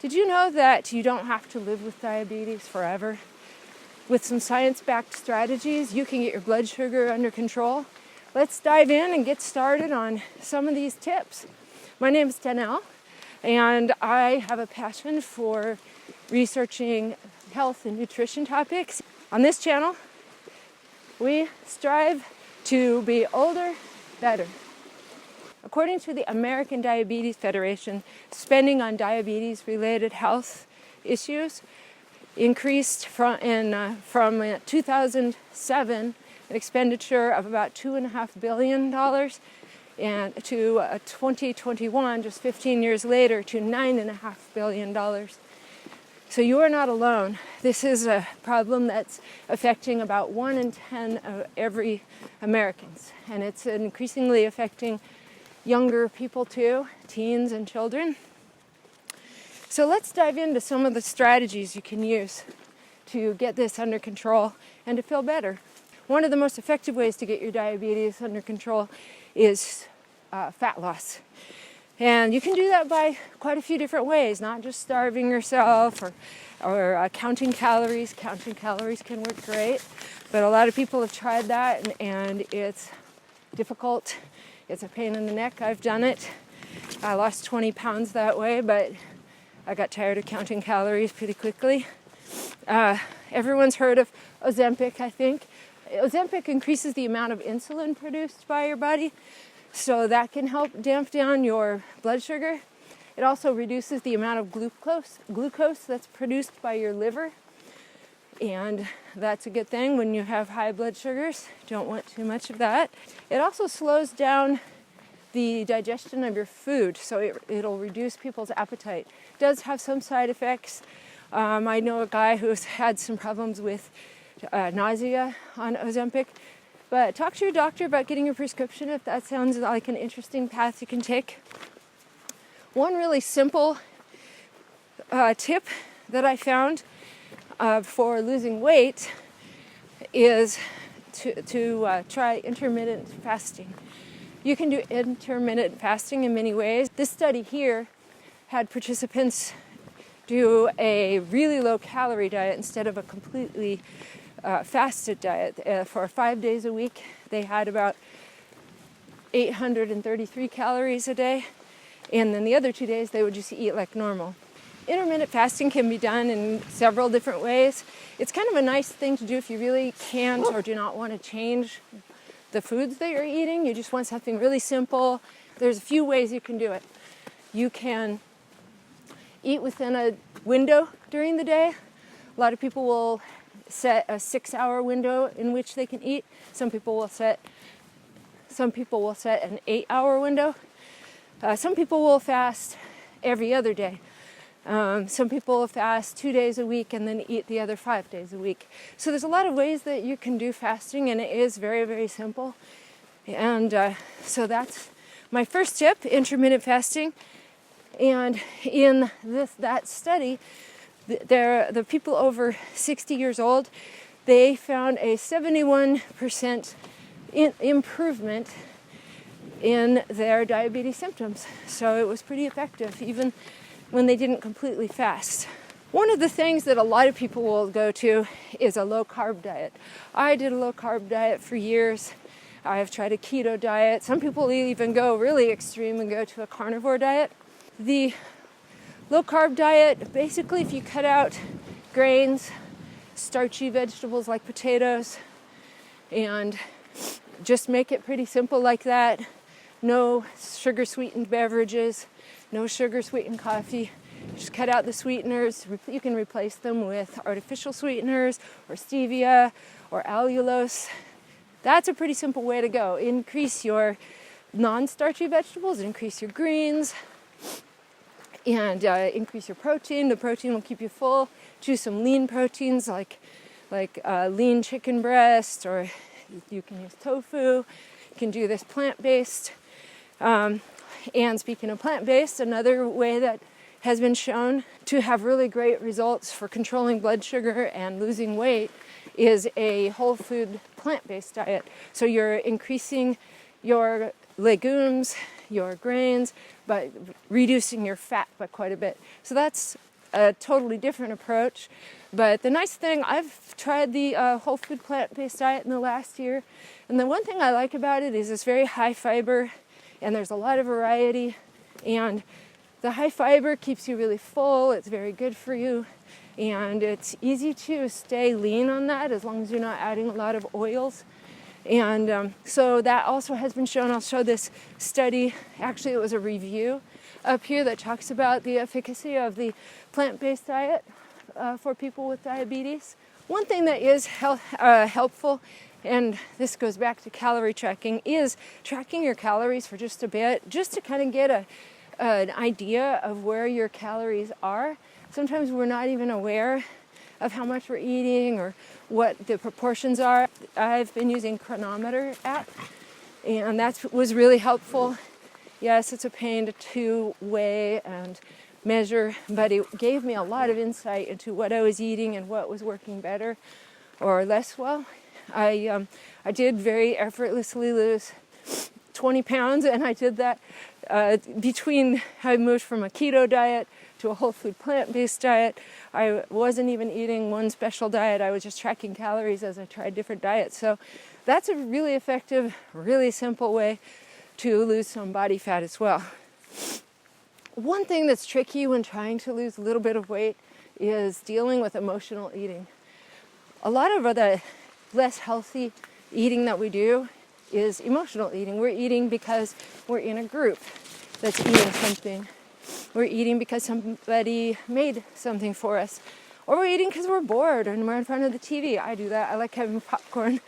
Did you know that you don't have to live with diabetes forever? With some science-backed strategies, you can get your blood sugar under control. Let's dive in and get started on some of these tips. My name is Danelle, and I have a passion for researching health and nutrition topics. On this channel, we strive to be older, better. According to the American Diabetes Federation, spending on diabetes-related health issues increased from 2007, an expenditure of about $2.5 billion, and to 2021, just 15 years later, to $9.5 billion. So you are not alone. This is a problem that's affecting about 1 in 10 of every Americans, and it's increasingly affecting younger people too, teens and children. So let's dive into some of the strategies you can use to get this under control and to feel better. One of the most effective ways to get your diabetes under control is fat loss. And you can do that by quite a few different ways, not just starving yourself or counting calories. Counting calories can work great, but a lot of people have tried that and it's difficult. It's a pain in the neck. I've done it. I lost 20 pounds that way, but I got tired of counting calories pretty quickly. Everyone's heard of Ozempic, I think. Ozempic increases the amount of insulin produced by your body, so that can help damp down your blood sugar. It also reduces the amount of glucose that's produced by your liver, and that's a good thing when you have high blood sugars. Don't want too much of that. It also slows down the digestion of your food, so it'll reduce people's appetite. It does have some side effects. I know a guy who's had some problems with nausea on Ozempic, but talk to your doctor about getting a prescription if that sounds like an interesting path you can take. One really simple tip that I found for losing weight is to try intermittent fasting. You can do intermittent fasting in many ways. This study here had participants do a really low-calorie diet instead of a completely fasted diet. For 5 days a week, they had about 833 calories a day, and then the other 2 days they would just eat like normal. Intermittent fasting can be done in several different ways. It's kind of a nice thing to do if you really can't or do not want to change the foods that you're eating. You just want something really simple. There's a few ways you can do it. You can eat within a window during the day. A lot of people will set a 6-hour window in which they can eat. Some people will set an 8-hour window. Some people will fast every other day. Some people will fast 2 days a week and then eat the other 5 days a week. So there's a lot of ways that you can do fasting, and it is very, very simple. And so that's my first tip, intermittent fasting. And in that study, the people over 60 years old, they found a 71% improvement in their diabetes symptoms. So it was pretty effective, even when they didn't completely fast. One of the things that a lot of people will go to is a low-carb diet. I did a low-carb diet for years. I've tried a keto diet. Some people even go really extreme and go to a carnivore diet. The low-carb diet, basically if you cut out grains, starchy vegetables like potatoes, and just make it pretty simple like that. No sugar-sweetened beverages, no sugar-sweetened coffee. Just cut out the sweeteners. You can replace them with artificial sweeteners or stevia or allulose. That's a pretty simple way to go. Increase your non-starchy vegetables, increase your greens, and increase your protein. The protein will keep you full. Choose some lean proteins like lean chicken breast, or you can use tofu. You can do this plant-based. And speaking of plant-based, another way that has been shown to have really great results for controlling blood sugar and losing weight is a whole food plant-based diet. So you're increasing your legumes, your grains, but reducing your fat by quite a bit. So that's a totally different approach. But the nice thing, I've tried the whole food plant-based diet in the last year, and the one thing I like about it is it's very high fiber, and there's a lot of variety, and the high fiber keeps you really full. It's very good for you, and it's easy to stay lean on that as long as you're not adding a lot of oils. And so that also has been shown. I'll show this study. Actually, it was a review up here that talks about the efficacy of the plant-based diet for people with diabetes. One thing that is helpful, and this goes back to calorie tracking, is tracking your calories for just a bit, just to kind of get an idea of where your calories are. Sometimes we're not even aware of how much we're eating or what the proportions are. I've been using Chronometer app, and that was really helpful. Yes, it's a pain to weigh and measure, but it gave me a lot of insight into what I was eating and what was working better or less well. I did very effortlessly lose 20 pounds, and I did that between I moved from a keto diet to a whole food plant-based diet. I wasn't even eating one special diet. I was just tracking calories as I tried different diets. So that's a really effective, really simple way to lose some body fat as well. One thing that's tricky when trying to lose a little bit of weight is dealing with emotional eating. A lot of the less healthy eating that we do is emotional eating. We're eating because we're in a group that's eating something. We're eating because somebody made something for us. Or we're eating because we're bored and we're in front of the TV. I do that. I like having popcorn,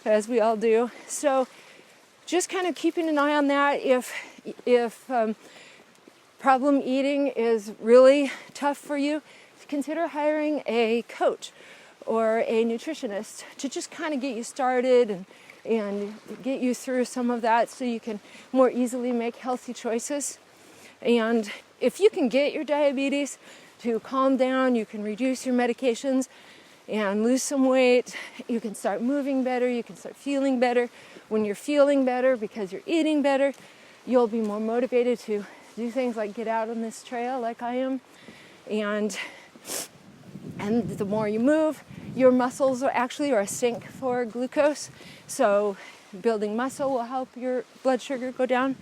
as we all do. So just kind of keeping an eye on that. If problem eating is really tough for you, consider hiring a coach or a nutritionist to just kind of get you started and get you through some of that so you can more easily make healthy choices. And if you can get your diabetes to calm down, you can reduce your medications and lose some weight, you can start moving better, you can start feeling better. When you're feeling better because you're eating better, you'll be more motivated to do things like get out on this trail like I am. And the more you move, your muscles are a sink for glucose. So building muscle will help your blood sugar go down.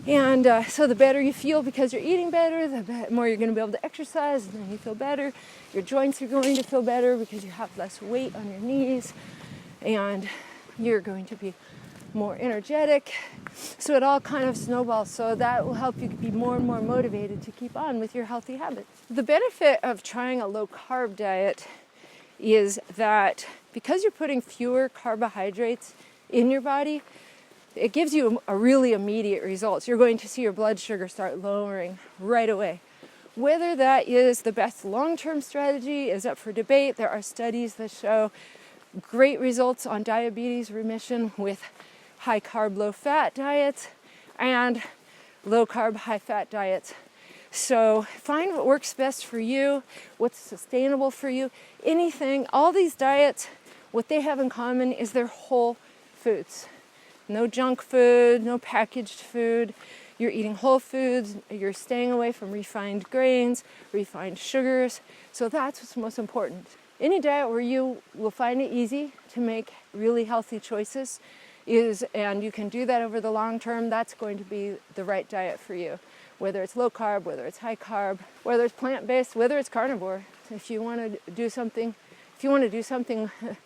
And so the better you feel because you're eating better, the more you're going to be able to exercise, and then you feel better. Your joints are going to feel better because you have less weight on your knees, and you're going to be more energetic. So it all kind of snowballs. So that will help you be more and more motivated to keep on with your healthy habits. The benefit of trying a low-carb diet is that because you're putting fewer carbohydrates in your body, it gives you a really immediate result. You're going to see your blood sugar start lowering right away. Whether that is the best long-term strategy is up for debate. There are studies that show great results on diabetes remission with high-carb, low-fat diets and low-carb, high-fat diets. So find what works best for you, what's sustainable for you. Anything, all these diets, what they have in common is they're whole foods. No junk food, no packaged food. You're eating whole foods. You're staying away from refined grains, refined sugars. So that's what's most important. Any diet where you will find it easy to make really healthy choices and you can do that over the long term, that's going to be the right diet for you. Whether it's low carb, whether it's high carb, whether it's plant-based, whether it's carnivore. If you want to do something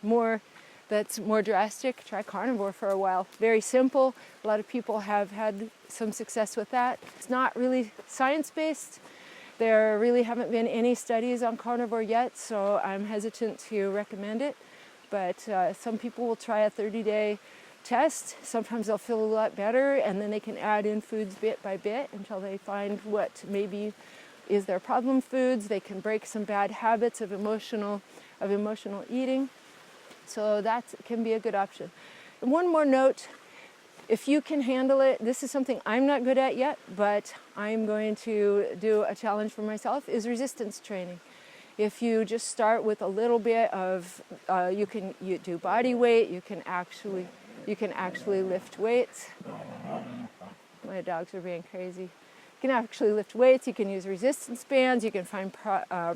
more that's more drastic, try carnivore for a while. Very simple. A lot of people have had some success with that. It's not really science-based. There really haven't been any studies on carnivore yet, so I'm hesitant to recommend it. But some people will try a 30-day test. Sometimes they'll feel a lot better, and then they can add in foods bit by bit until they find what maybe is their problem foods. They can break some bad habits of emotional eating. So that can be a good option. And one more note, if you can handle it, this is something I'm not good at yet, but I'm going to do a challenge for myself, is resistance training. If you just start with a little bit of, you do body weight, you can actually lift weights. My dogs are being crazy. You can actually lift weights, you can use resistance bands, you can find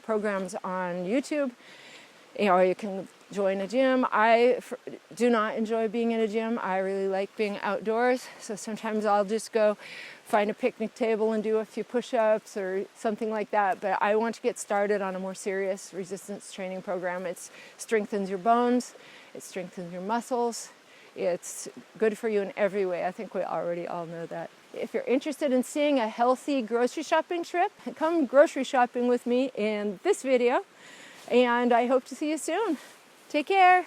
programs on YouTube, or you can join a gym. I do not enjoy being in a gym. I really like being outdoors, so sometimes I'll just go find a picnic table and do a few push-ups or something like that. But I want to get started on a more serious resistance training program. It strengthens your bones, it strengthens your muscles, it's good for you in every way. I think we already all know that. If you're interested in seeing a healthy grocery shopping trip, come grocery shopping with me in this video, and I hope to see you soon. Take care.